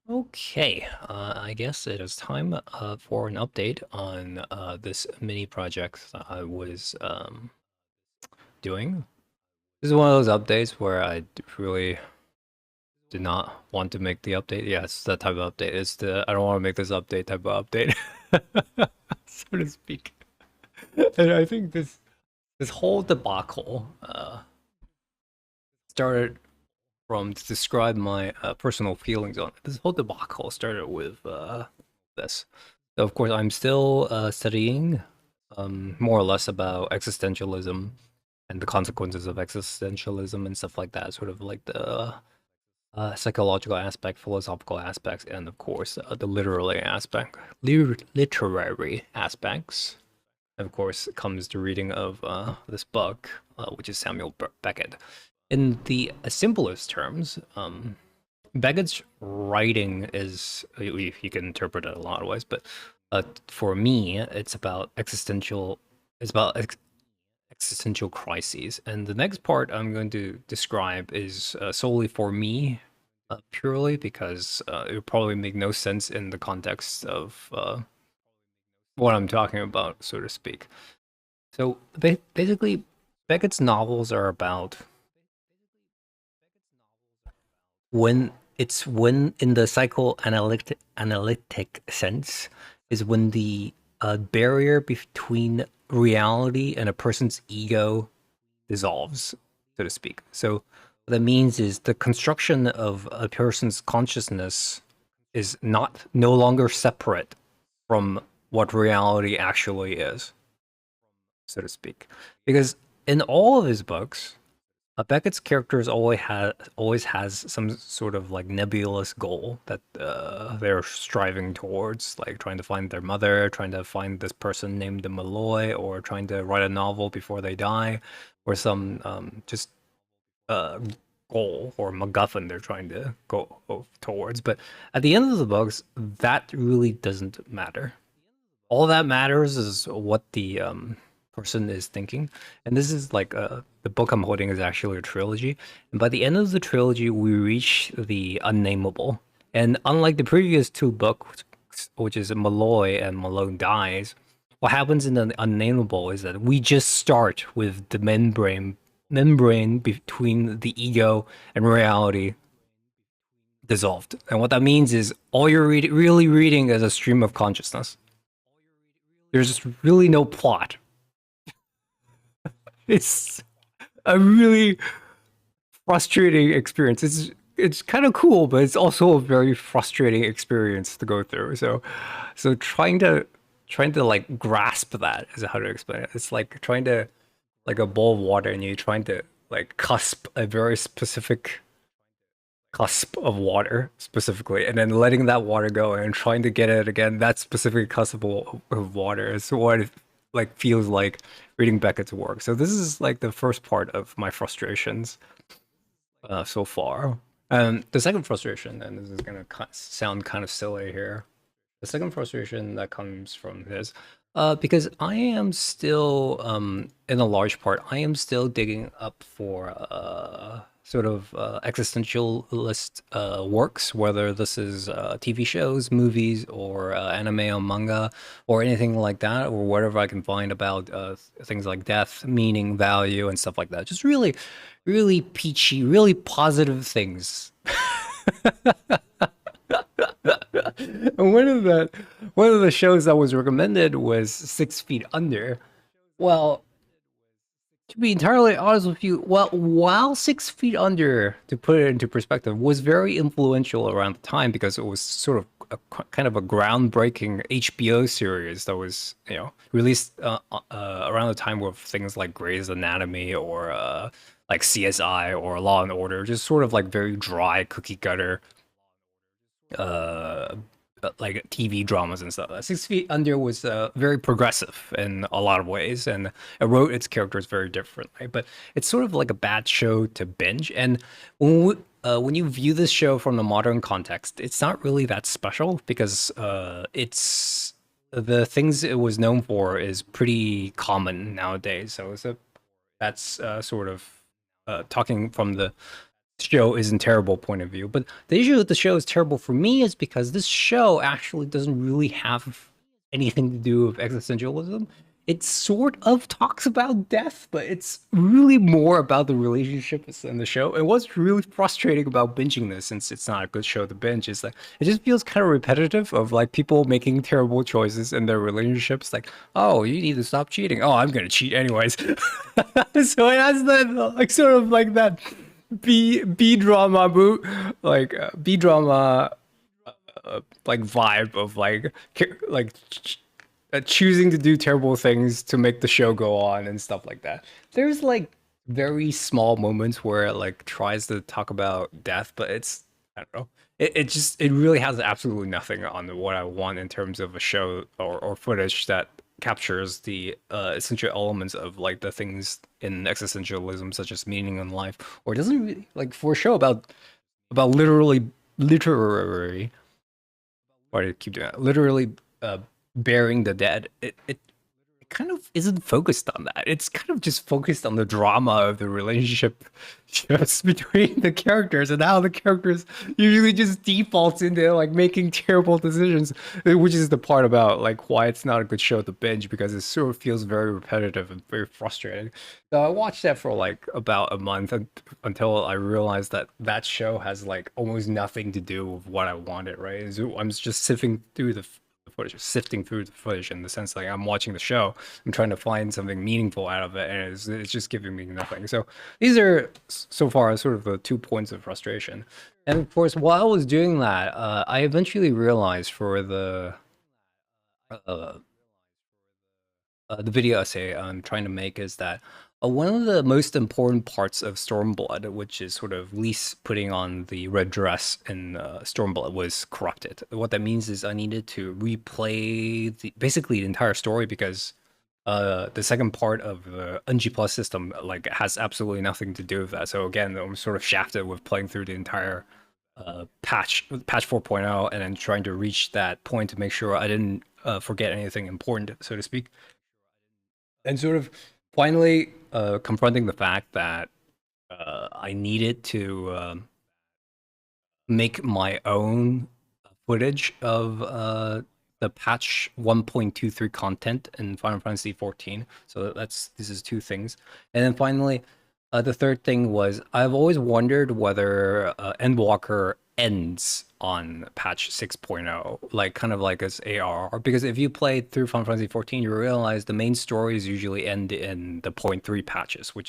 Okay, I guess it is time for an update on this mini project that I was doing. This is one of those updates where really did not want to make the update. Yeah, it's that type of update. It's the I don't want to make this update type of update, so to speak. And I think this whole debacle started from to describe my personal feelings on it. This whole debacle started with this. So of course, I'm still studying more or less about existentialism and the consequences of existentialism and stuff like that. Sort of like the psychological aspect, philosophical aspects, and of course the literary aspects. And of course, comes the reading of this book, which is Samuel Beckett. In the simplest terms, Beckett's writing is you can interpret it a lot of ways, but for me, it's about existential. It's about existential crises, and the next part I'm going to describe is solely for me, purely because it would probably make no sense in the context of what I'm talking about, so to speak. So basically, Beckett's novels are about when in the psychoanalytic analytic sense is when the barrier between reality and a person's ego dissolves, so to speak. So what that means is the construction of a person's consciousness is not no longer separate from what reality actually is, so to speak. Because in all of his books, Beckett's characters always has some sort of like nebulous goal that they're striving towards, like trying to find their mother, trying to find this person named Malloy, or trying to write a novel before they die, or some just uh, goal or MacGuffin they're trying to go towards. But at the end of the books, that really doesn't matter. All that matters is what the person is thinking. And this is like the book I'm holding is actually a trilogy. And by the end of the trilogy, we reach the unnameable. And unlike the previous two books, which is Malloy and Malone Dies, what happens in the unnameable is that we just start with the membrane between the ego and reality dissolved. And what that means is all you're really reading is a stream of consciousness. There's really no plot. It's a really frustrating experience. It's kind of cool, but it's also a very frustrating experience to go through. So trying to like grasp that is how to explain it. It's like trying to like a bowl of water and you're trying to like cusp a very specific cusp of water specifically, and then letting that water go and trying to get it again. That specific cusp of water is what it like feels like reading Beckett's work. So this is like the first part of my frustrations so far. And the second frustration, and this is gonna sound kind of silly here. The second frustration that comes from this, because I am still, in a large part, I am still digging up for sort of existentialist works, whether this is TV shows, movies, or anime or manga, or anything like that, or whatever I can find about things like death, meaning, value, and stuff like that. Just really, really peachy, really positive things. And one of the shows that was recommended was 6 Feet Under. Well, to be entirely honest with you, well, while 6 Feet Under, to put it into perspective, was very influential around the time because it was sort of kind of a groundbreaking HBO series that was, released around the time of things like Grey's Anatomy or like CSI or Law and Order, just sort of like very dry, cookie cutter uh like TV dramas and stuff. 6 Feet Under was very progressive in a lot of ways, and it wrote its characters very differently. But it's sort of like a bad show to binge. And when you view this show from the modern context, it's not really that special because it's the things it was known for is pretty common nowadays. So that's sort of talking from the show isn't terrible point of view. But the issue with the show is terrible for me is because this show actually doesn't really have anything to do with existentialism. It sort of talks about death, but it's really more about the relationships in the show. And what's really frustrating about binging this, since it's not a good show to binge, is that it just feels kind of repetitive of like people making terrible choices in their relationships. Like, oh, you need to stop cheating. Oh, I'm gonna cheat anyways. So it has that like sort of like that B drama boot B drama like vibe of choosing to do terrible things to make the show go on and stuff like that. There's like very small moments where it like tries to talk about death, but it's I don't know. It really has absolutely nothing on what I want in terms of a show or footage that captures the essential elements of like the things in existentialism, such as meaning in life, or it doesn't really like for a show about literary why do I keep doing that? Literally burying the dead. It kind of isn't focused on that. It's kind of just focused on the drama of the relationship just between the characters and how the characters usually just defaults into like making terrible decisions, which is the part about like why it's not a good show to binge because it sort of feels very repetitive and very frustrating. So I watched that for like about a month until I realized that that show has like almost nothing to do with what I wanted, right? So I'm just sifting through the footage, sifting through the footage in the sense like I'm watching the show, I'm trying to find something meaningful out of it, and it's just giving me nothing. So these are so far sort of the 2 points of frustration. And of course, while I was doing that, I eventually realized for uh, the video essay I'm trying to make is that one of the most important parts of Stormblood, which is sort of least putting on the red dress in Stormblood, was corrupted. What that means is I needed to replay basically the entire story because the second part of the NG Plus system like has absolutely nothing to do with that. So again, I'm sort of shafted with playing through the entire patch 4.0 and then trying to reach that point to make sure I didn't forget anything important, so to speak, and sort of finally confronting the fact that I needed to make my own footage of the patch 1.23 content in Final Fantasy 14. So this is two things. And then finally, the third thing was I've always wondered whether Endwalker ends on patch 6.0, like kind of like as AR, because if you play through Final Fantasy 14, you realize the main stories usually end in the point 3 patches, which